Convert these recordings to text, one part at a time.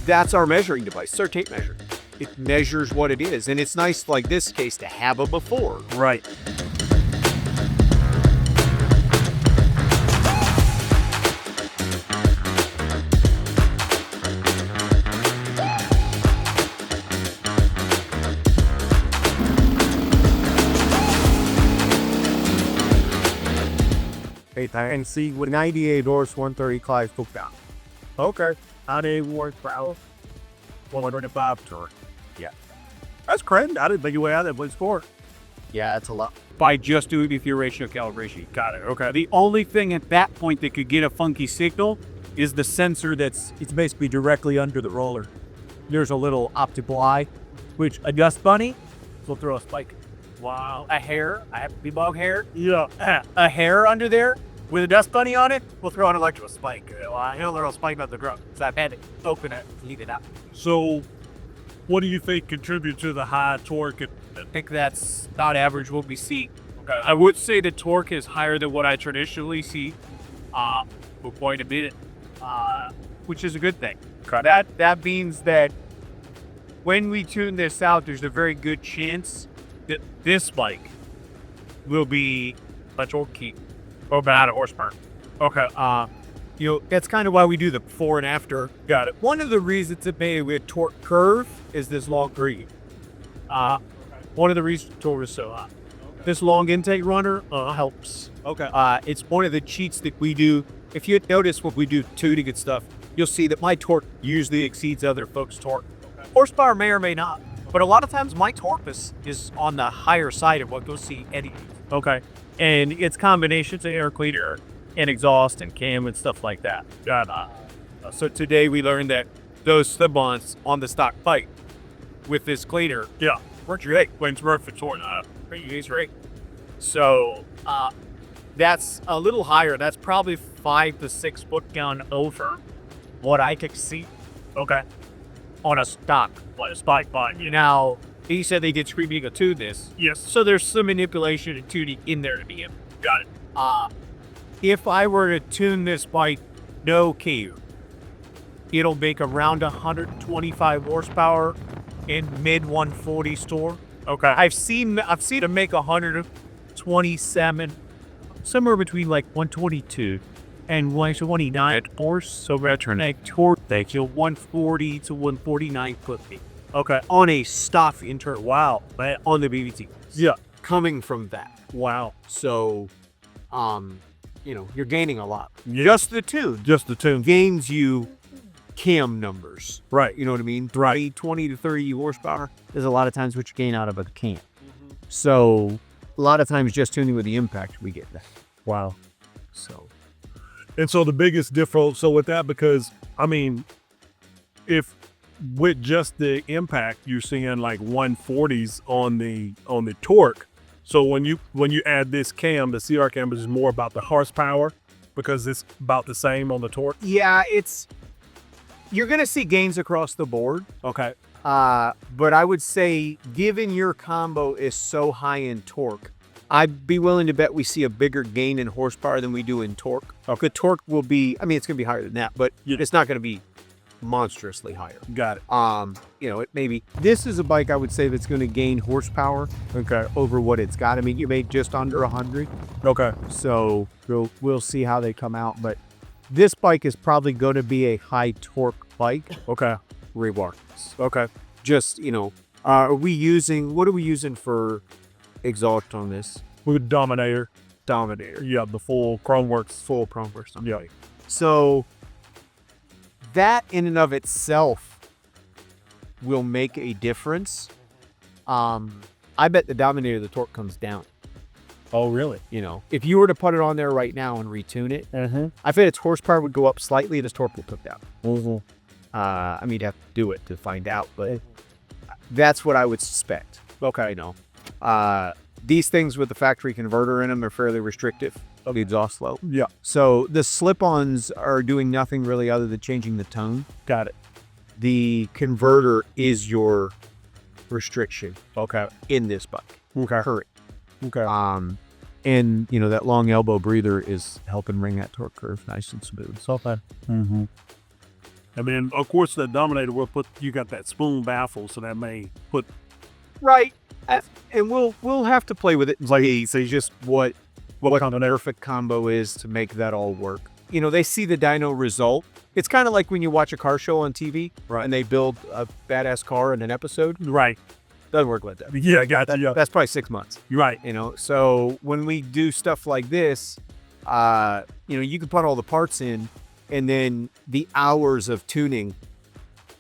that's our measuring device. It's our tape measure. It measures what it is, and it's nice, like this case, to have a before. Right. And see with 98 horse 130 Clive took down. Okay. 98 horsepower, 125 torque. Yeah. That's crazy. I didn't think you had that much torque. Yeah, it's a lot. By just doing the ratio calibration. Got it. Okay. The only thing at that point that could get a funky signal is the sensor it's basically directly under the roller. There's a little optical eye, which a dust bunny will throw a spike. Wow. A hair, I have bee bug hair, Yeah. a hair under there with a dust bunny on it, we'll throw an electrical spike. He'll throw a spike up the ground. So I've had to open it, leave it out. So, what do you think contributes to the high torque? I think that's not average what we see. Okay. I would say the torque is higher than what I traditionally see for quite a bit, which is a good thing. Okay. That means that when we tune this out, there's a very good chance that this bike will be a torque key or about a horsepower. Okay. That's kind of why we do the before and after. Got it. One of the reasons it made with torque curve is this long green. One of the reasons torque is so high. This long intake runner helps. Okay. It's one of the cheats that we do. If you notice when we do tuning and stuff, you'll see that my torque usually exceeds other folks' torque. Okay. Horsepower may or may not, but a lot of times my torque is on the higher side of what you'll see Eddie. Okay. And it's combinations of air cleaner and exhaust and cam and stuff like that. So today we learned that those slip-ons on the stock bike with this cleaner, Yeah. weren't great. When it's worth for torque. Pretty great. So that's a little higher. That's probably 5 to 6 foot down over what I could see. Okay. On a stock Spike bike. Now, he said they did Screamin to tune this. Yes. So there's some manipulation and tuning in there to be in. Got it. If I were to tune this bike, no key, it'll make around 125 horsepower in mid 140s torque. Okay. I've seen it make 127, somewhere between like 122 and 129 horse. So return torque takes you 140 to 149 foot-feet. Okay. On a stock intern. Wow. On the BVT. Yeah. Coming from that. Wow. So, you're gaining a lot. Just the tune. Gains you cam numbers. Right. You know what I mean? Right. 20 to 30 horsepower. There's a lot of times what you gain out of a cam. So a lot of times just tuning with the impact, we get that. Wow. So. And so the biggest difference, so with that, because I mean, if with just the impact, you're seeing like 140s on the torque. So when you add this cam, the CR cam is more about the horsepower because it's about the same on the torque. Yeah, you're going to see gains across the board. Okay. But I would say, given your combo is so high in torque, I'd be willing to bet we see a bigger gain in horsepower than we do in torque. Okay. The torque will be, it's going to be higher than that, but it's not going to be monstrously higher. Got it. It may be. This is a bike I would say that's going to gain horsepower over what it's got. I mean, you made just under 100. Okay. So we'll see how they come out. But this bike is probably going to be a high torque bike. Okay. Regardless. Okay. Just, what are we using for exhaust on this? With Dominator. Dominator. The full Chromeworks. Full Chromeworks. Yeah. So that in and of itself will make a difference. I bet the Dominator, the torque comes down. Oh, really? If you were to put it on there right now and retune it, I bet its horsepower would go up slightly and its torque will come down. You'd have to do it to find out, but that's what I would suspect. Okay. These things with the factory converter in them are fairly restrictive of the exhaust flow. Yeah. So the slip-ons are doing nothing really other than changing the tone. Got it. The converter is your restriction. Okay. In this bike. Okay. Current. Okay. And that long elbow breather is helping bring that torque curve nice and smooth. So fun. And then, of course, the Dominator will you got that spoon baffle, so that may put. Right. And we'll have to play with it. It's like, so just what kind of perfect combo is to make that all work. You know, they see the dyno result. It's kind of like when you watch a car show on TV, Right. and they build a badass car in an episode. Right. Doesn't work like that. Yeah, got you. That's probably 6 months. You're right. You know, so when we do stuff like this, you know, you can put all the parts in, and then the hours of tuning,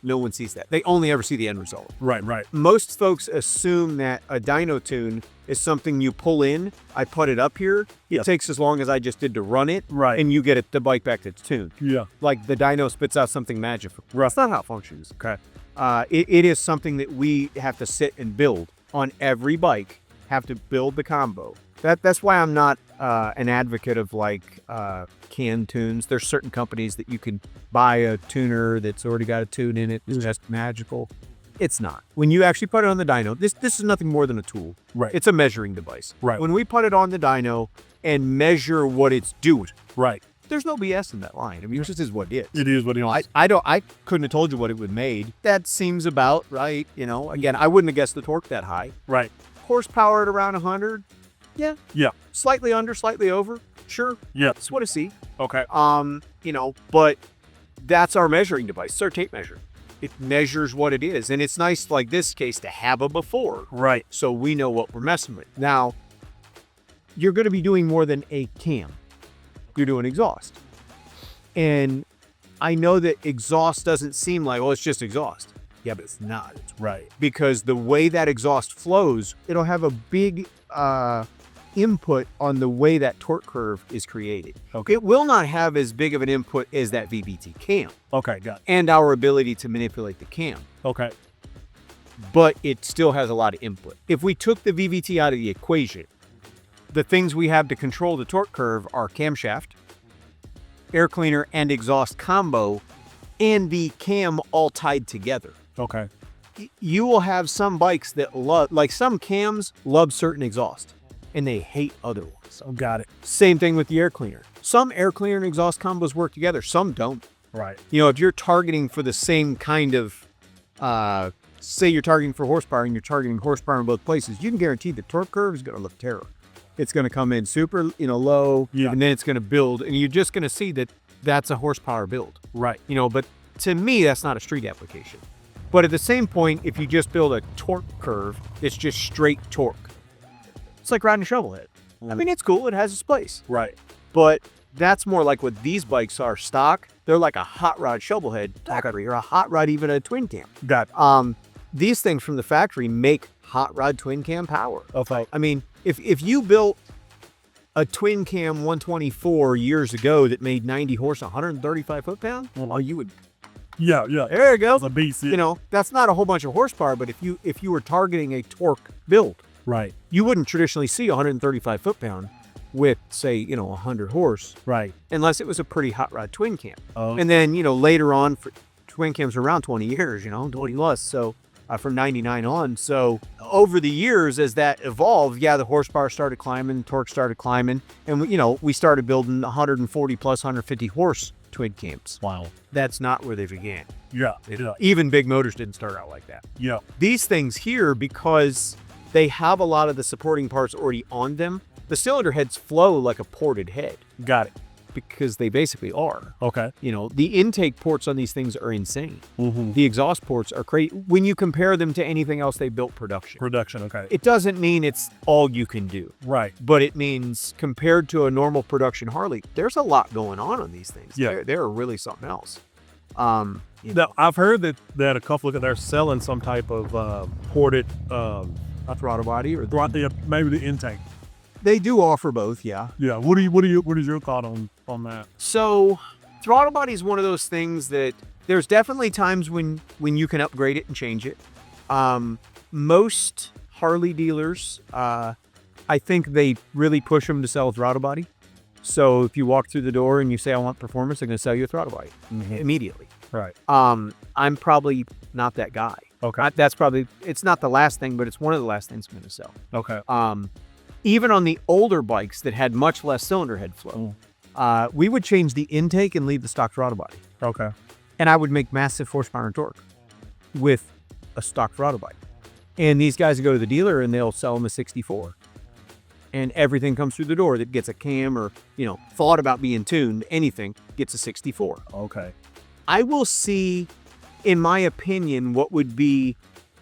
no one sees that. They only ever see the end result. Right. Right. Most folks assume that a dyno tune is something you pull in. I put it up here. Yeah. It takes as long as I just did to run it. Right. And you get the bike back to its tune. Yeah. Like the dyno spits out something magical. Right. That's not how it functions. Okay. It is something that we have to sit and build on every bike. Have to build the combo. That's why I'm not an advocate of like canned tunes. There's certain companies that you can buy a tuner that's already got a tune in it. It's just magical. It's not. When you actually put it on the dyno, this is nothing more than a tool. Right. It's a measuring device. Right. When we put it on the dyno and measure what it's doing, Right. there's no BS in that line. I mean, it just is what it is. It is what it is. I couldn't have told you what it would made. That seems about right. You know, again, I wouldn't have guessed the torque that high. Right. Horsepower at around 100. Yeah. Yeah. Slightly under, slightly over. Sure. Yeah. That's what I see. Okay. You know, but that's our measuring device. It's our tape measure. It measures what it is. And it's nice, like this case, to have a before. Right. So we know what we're messing with. Now, you're going to be doing more than a cam. You're doing exhaust. And I know that exhaust doesn't seem like, well, it's just exhaust. Yeah, but it's not. It's Right. because the way that exhaust flows, it'll have a big input on the way that torque curve is created. Okay. It will not have as big of an input as that VVT cam Okay. Got it. and our ability to manipulate the cam, Okay. but it still has a lot of input. If we took the VVT out of the equation, the things we have to control the torque curve are camshaft, air cleaner, and exhaust combo, and the cam all tied together. Okay. You will have some bikes that love, like some cams love certain exhaust and they hate other ones. Oh, got it. Same thing with the air cleaner. Some air cleaner and exhaust combos work together. Some don't. Right. You know, if you're targeting for the same kind of, say you're targeting for horsepower and you're targeting horsepower in both places, you can guarantee the torque curve is going to look terrible. It's going to come in super, low, Yeah. and then it's going to build, and you're just going to see that that's a horsepower build. Right. But to me, that's not a street application. But at the same point, if you just build a torque curve, it's just straight torque. It's like riding a shovel head. I mean, it's cool. It has its place. Right. But that's more like what these bikes are stock. They're like a hot rod shovel head, or a hot rod, even a twin cam. Got it. These things from the factory make hot rod twin cam power. Okay. I mean, if you built a twin cam 124 years ago that made 90 horse, 135 foot-pound, well, you would. Yeah. Yeah. There you go. It's a beast. That's not a whole bunch of horsepower, but if you were targeting a torque build, Right. you wouldn't traditionally see 135 foot-pound with, say, 100 horse, Right. unless it was a pretty hot rod twin cam. Oh. And then, later on, for twin cams were around 20 years, 20 plus, so from 99 on. So over the years, as that evolved, the horsepower started climbing, torque started climbing, and we started building 140 plus 150 horse twin cams. Wow. That's not where they began. Yeah. Yeah. Even big motors didn't start out like that. Yeah. These things here, because they have a lot of the supporting parts already on them, the cylinder heads flow like a ported head Got it. because they basically are. Okay. The intake ports on these things are insane. Mm-hmm. The exhaust ports are crazy when you compare them to anything else they built production. Production. Okay. It doesn't mean it's all you can do, Right. but it means compared to a normal production Harley, there's a lot going on these things. Yeah. They're really something else. Now, I've heard that a couple of they're selling some type of ported A throttle body, or maybe the intake. they do offer both, yeah. Yeah. What is your thought on that? So, throttle body is one of those things that there's definitely times when you can upgrade it and change it. Most Harley dealers, I think they really push them to sell a throttle body. So if you walk through the door and you say, I want performance, they're going to sell you a throttle body immediately. Right. I'm probably not that guy. Okay. It's not the last thing, but it's one of the last things I'm going to sell. Okay. Even on the older bikes that had much less cylinder head flow, we would change the intake and leave the stock throttle body. Okay. and I would make massive horsepower and torque with a stock throttle bike. And these guys go to the dealer and they'll sell them a 64. And everything comes through the door that gets a cam or, thought about being tuned, anything, gets a 64. Okay. I will see, in my opinion, what would be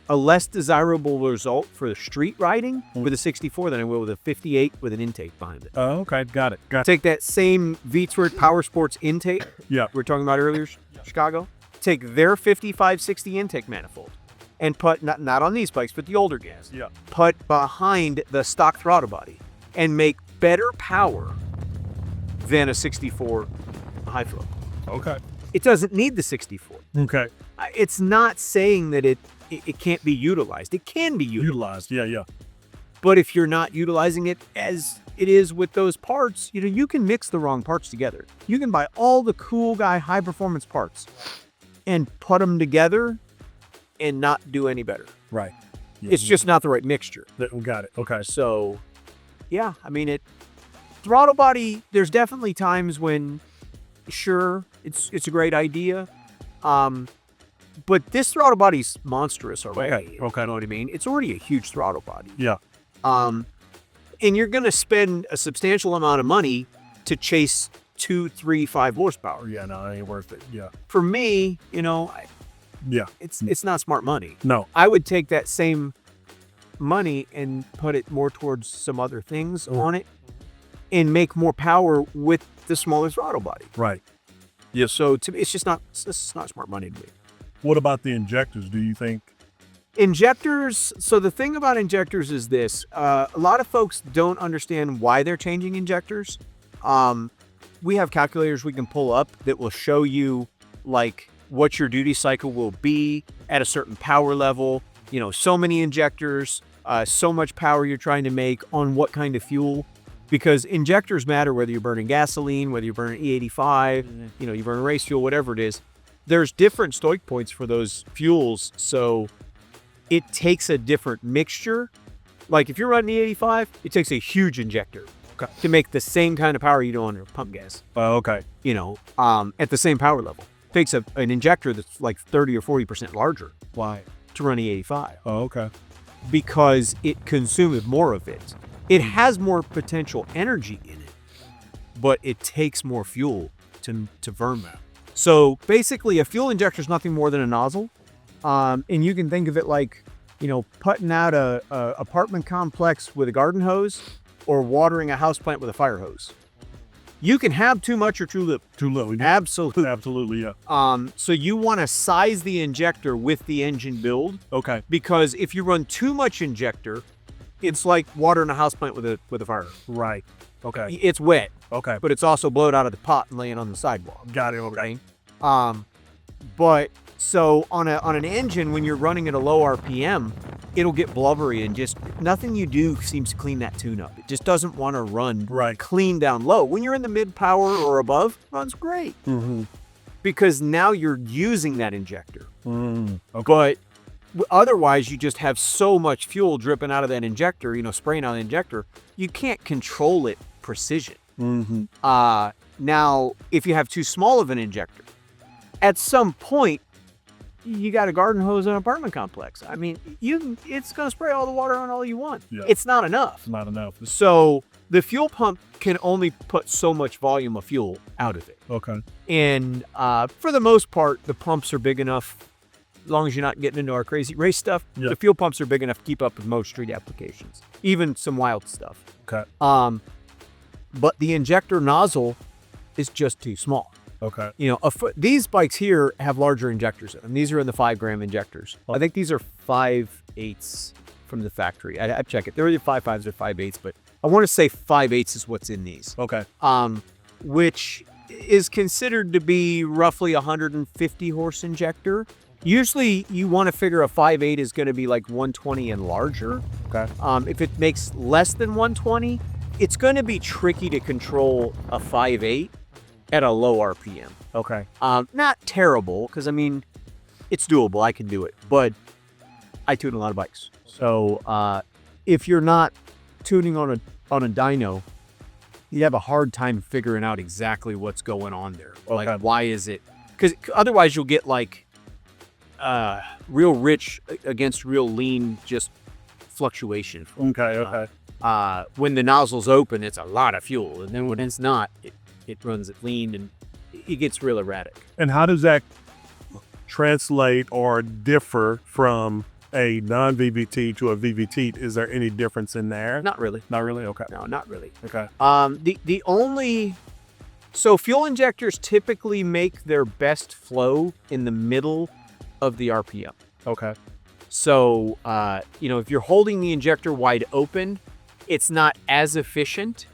a less desirable result for the street riding with a 64 than I will with a 58 with an intake behind it. Oh, okay. Got it. Take that same V-Tword Power Sports intake Yeah. we were talking about earlier, Chicago. Take their 5560 intake manifold and put, not on these bikes, but the older gas. Yeah. Put behind the stock throttle body and make better power than a 64 high flow. Okay. It doesn't need the 64. Okay. It's not saying that it can't be utilized. It can be utilized. Utilized. Yeah. But if you're not utilizing it as it is with those parts, you can mix the wrong parts together. You can buy all the cool guy high performance parts and put them together and not do any better. Right. Yeah. It's just not the right mixture. Got it. Okay. So, yeah, I mean, throttle body, there's definitely times when, sure, it's a great idea. But this throttle body's monstrous already. Okay. You know what I mean? It's already a huge throttle body. Yeah. And you're going to spend a substantial amount of money to chase 2, 3, 5 horsepower. Yeah. No, it ain't worth it. Yeah. For me, Yeah. it's not smart money. No. I would take that same money and put it more towards some other things on it and make more power with the smaller throttle body. Right. Yeah. So to me, it's not smart money to me. What about the injectors? Do you think? Injectors. So the thing about injectors is this: a lot of folks don't understand why they're changing injectors. We have calculators we can pull up that will show you like what your duty cycle will be at a certain power level. So many injectors, so much power you're trying to make on what kind of fuel. Because injectors matter whether you're burning gasoline, whether you're burning E85, you burn race fuel, whatever it is. There's different stoic points for those fuels, so it takes a different mixture. Like if you're running E85, it takes a huge injector to make the same kind of power you do on your pump gas. Okay. At the same power level. It takes an injector that's like 30 or 40% larger. Why? To run E85. Oh, okay. Because it consumes more of it. It has more potential energy in it, but it takes more fuel to burn that. So basically, a fuel injector is nothing more than a nozzle, and you can think of it like, putting out a apartment complex with a garden hose, or watering a houseplant with a fire hose. You can have too much or too little. Too low. Absolutely. Absolutely. Yeah. So you want to size the injector with the engine build. Okay. Because if you run too much injector, it's like watering a houseplant with a fire hose. Right. Okay. It's wet. Okay. But it's also blowed out of the pot and laying on the sidewalk. Got it. Okay. But so on an engine, when you're running at a low RPM, it'll get blubbery and just nothing you do seems to clean that tune up. It just doesn't want to run clean down low. When you're in the mid power or above, it runs great. Mm-hmm. Because now you're using that injector. Okay. But otherwise, you just have so much fuel dripping out of that injector, spraying out the injector, you can't control it precision. Mm-hmm. Now, if you have too small of an injector, at some point, you got a garden hose in an apartment complex. I mean, it's going to spray all the water on all you want. Yeah. It's not enough. Not enough. So the fuel pump can only put so much volume of fuel out of it. Okay. And for the most part, the pumps are big enough. As long as you're not getting into our crazy race stuff, Yeah. the fuel pumps are big enough to keep up with most street applications, even some wild stuff. Okay. But the injector nozzle is just too small. Okay. These bikes here have larger injectors in them. These are in the 5 gram injectors. I think these are 5/8 from the factory. I check it. They're either 5.5s or 5/8, but I want to say 5/8 is what's in these. Okay. Which is considered to be roughly 150 horse injector. Usually you want to figure a 5.8 is going to be like 120 and larger. Okay. If it makes less than 120, it's going to be tricky to control a 5.8 at a low RPM. Okay. Not terrible, because I mean, it's doable. I can do it, but I tune a lot of bikes. So if you're not tuning on a dyno, you have a hard time figuring out exactly what's going on there. Okay. Like, why is it because otherwise you'll get like real rich against real lean, just fluctuation. Okay. When the nozzle's open, it's a lot of fuel, and then when it's not, it runs it lean and it gets real erratic. And how does that translate or differ from a non-VVT to a VVT? Is there any difference in there? Not really. Not really? Okay. No, not really. Okay. The only so fuel injectors typically make their best flow in the middle of the RPM. Okay. So if you're holding the injector wide open, it's not as efficient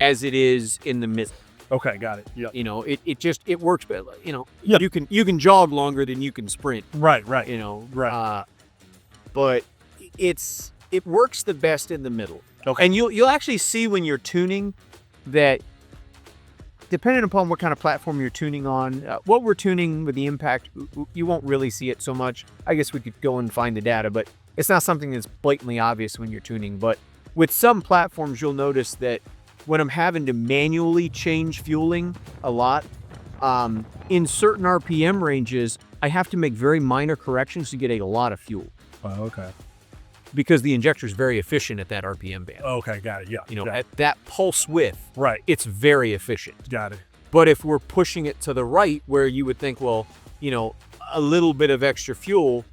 as it is in the middle. Okay, got it. Yeah. It works better. Yeah. You can jog longer than you can sprint. Right. Right. But it works the best in the middle. Okay. And you'll actually see when you're tuning that, depending upon what kind of platform you're tuning on, what we're tuning with the Impact, you won't really see it so much. I guess we could go and find the data, but it's not something that's blatantly obvious when you're tuning. But with some platforms, you'll notice that when I'm having to manually change fueling a lot, in certain RPM ranges, I have to make very minor corrections to get a lot of fuel. Oh, okay. Because the injector is very efficient at that RPM band. Okay, got it. Yeah. At that pulse width, Right. it's very efficient. Got it. But if we're pushing it to the right, where you would think, well, a little bit of extra fuel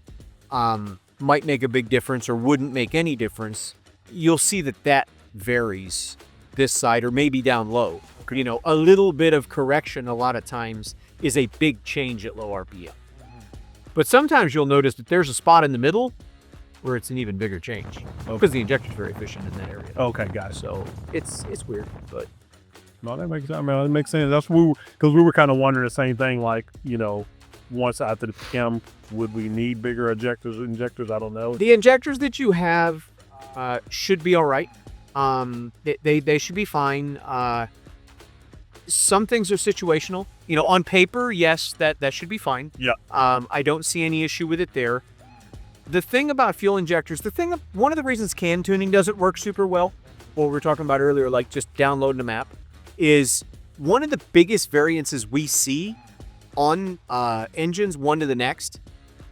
might make a big difference or wouldn't make any difference, you'll see that varies this side or maybe down low. Okay. A little bit of correction a lot of times is a big change at low RPM. But sometimes you'll notice that there's a spot in the middle where it's an even bigger change because the injector is very efficient in that area. Okay, got it. So it's weird, but No, that makes sense. I mean, that makes sense. That's what because we were kind of wondering the same thing. Like, once after the PM, would we need bigger injectors? I don't know. the injectors that you have should be all right. They should be fine. Some things are situational. On paper, yes, that should be fine. Yeah. I don't see any issue with it there. The thing about fuel injectors, one of the reasons can tuning doesn't work super well, what we were talking about earlier, like just downloading a map, is one of the biggest variances we see on engines one to the next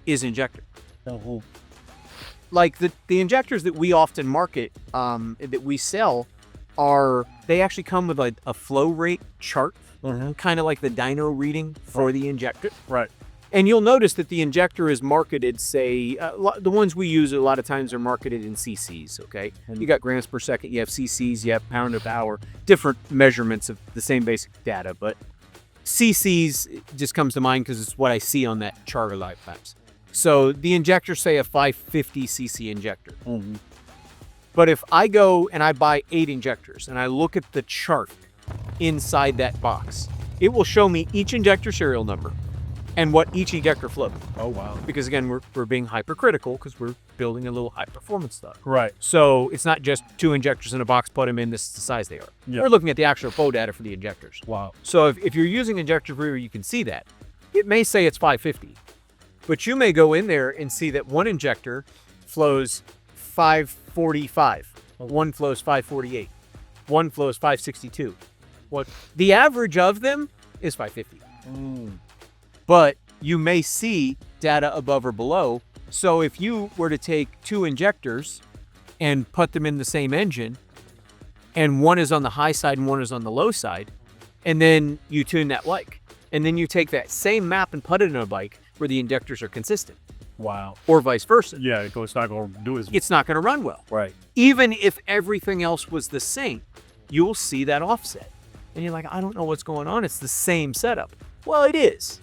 is injector. Like the injectors that we often market, that we sell, they actually come with like a flow rate chart, kind of like the dyno reading for the injector. Right. And you'll notice that the injector is marketed, say, the ones we use a lot of times are marketed in cc's, okay? You got grams per second, you have cc's, you have pound of hour, different measurements of the same basic data, but cc's just comes to mind because it's what I see on that chart a lot of times. So the injector, say a 550 cc injector. But if I go and I buy 8 injectors and I look at the chart inside that box, it will show me each injector serial number and what each injector flowed. Oh, wow. Because again, we're being hypercritical because we're building a little high performance stuff. Right. So it's not just 2 injectors in a box, put them in, this is the size they are. Yeah. We're looking at the actual flow data for the injectors. Wow. So if you're using injector rear, you can see that. It may say it's 550, but you may go in there and see that one injector flows 545, one flows 548, one flows 562. The average of them is 550. But you may see data above or below. So if you were to take 2 injectors and put them in the same engine, and one is on the high side and one is on the low side, and then you tune that bike, and then you take that same map and put it in a bike where the injectors are consistent, Wow. or vice versa, Yeah, it's not going to do as it's not going to run well. right. Even if everything else was the same, you'll see that offset. And you're like, I don't know what's going on. It's the same setup. Well, it is.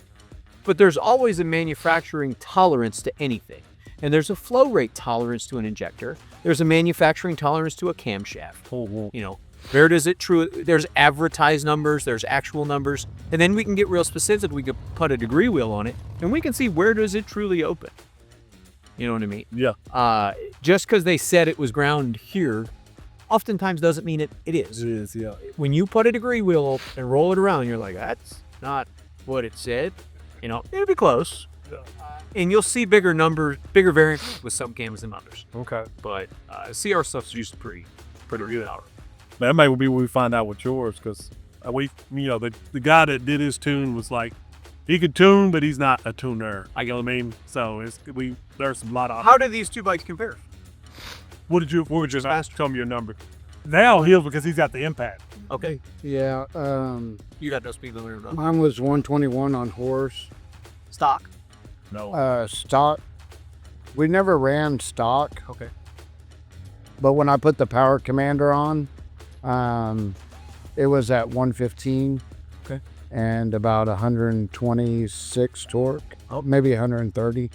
But there's always a manufacturing tolerance to anything. And there's a flow rate tolerance to an injector. There's a manufacturing tolerance to a camshaft. Where does it true? There's advertised numbers, there's actual numbers. And then we can get real specific. We could put a degree wheel on it and we can see where does it truly open. You know what I mean? Yeah. Just because they said it was ground here, oftentimes doesn't mean it is. It is, yeah. When you put a degree wheel up and roll it around, you're like, that's not what it said. It'll be close. Yeah. And you'll see bigger variances with some cams than others. Okay. But CR stuff's usually pretty good power. That might be when we find out with yours, because the guy that did his tune was like He could tune, but he's not a tuner. I get what I mean. So there's a lot of. How do these two bikes compare? What would you ask? Tell me your number. Now he'll because he's got the impact. Okay. Yeah, You got no speed limit or no? mine was 121 on horse. Stock. No. Stock. We never ran stock, Okay. but when I put the power commander on, it was at 115. Okay. And about 126 torque. Oh. Maybe 130.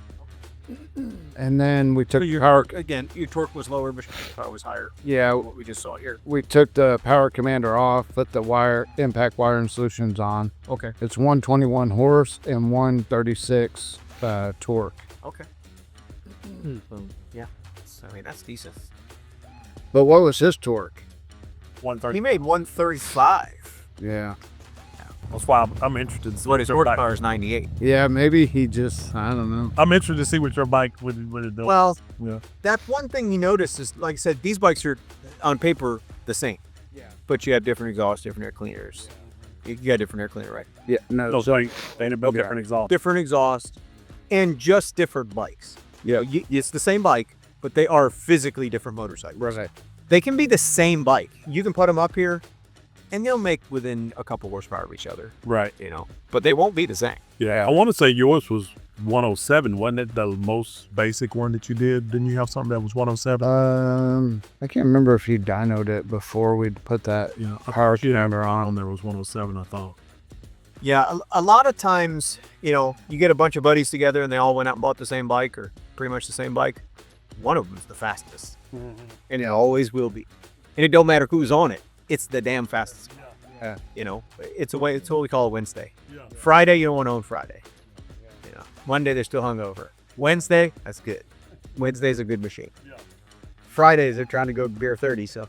And then we took So your power. again, your torque was lower, but your power was higher. Yeah, What we just saw here. we took the power commander off, put the Impact Wiring Solutions on. Okay. It's 121 horse and 136 torque. Okay. Yeah. So, I mean, that's decent. But what was his torque? 130. He made 135. Yeah. That's why I'm interested. To see What his your bike. horsepower is 98. Yeah, maybe he just, I don't know. I'm interested to see what your bike would do. Well, Yeah. that one thing you notice is, like I said, these bikes are on paper the same. Yeah. But you have different exhausts, different air cleaners. You got different air cleaner, right? Yeah, no. No, so they ain't about different exhaust. Different exhaust and just different bikes. Yeah. It's the same bike, but they are physically different motorcycles. Right. They can be the same bike. You can put them up here, and they'll make within a couple horsepower of each other, Right. you know. But they won't be the same. Yeah. I want to say yours was 107, wasn't it? The most basic one that you did. Didn't you have something that was 107? I can't remember if he dynoed it before we put that Yeah. power commander on. On there was 107, I thought. Yeah, a lot of times, you know, you get a bunch of buddies together and they all went out and bought the same bike or pretty much the same bike. One of them's the fastest. And it always will be. And it don't matter who's on it. It's the damn fastest. Yeah. You know, it's what we call a Wednesday. Yeah. Friday, you don't want to own Friday. You know, Monday, they're still hungover. Wednesday, that's good. Wednesday's a good machine. Yeah. Fridays, they're trying to go beer 30, so.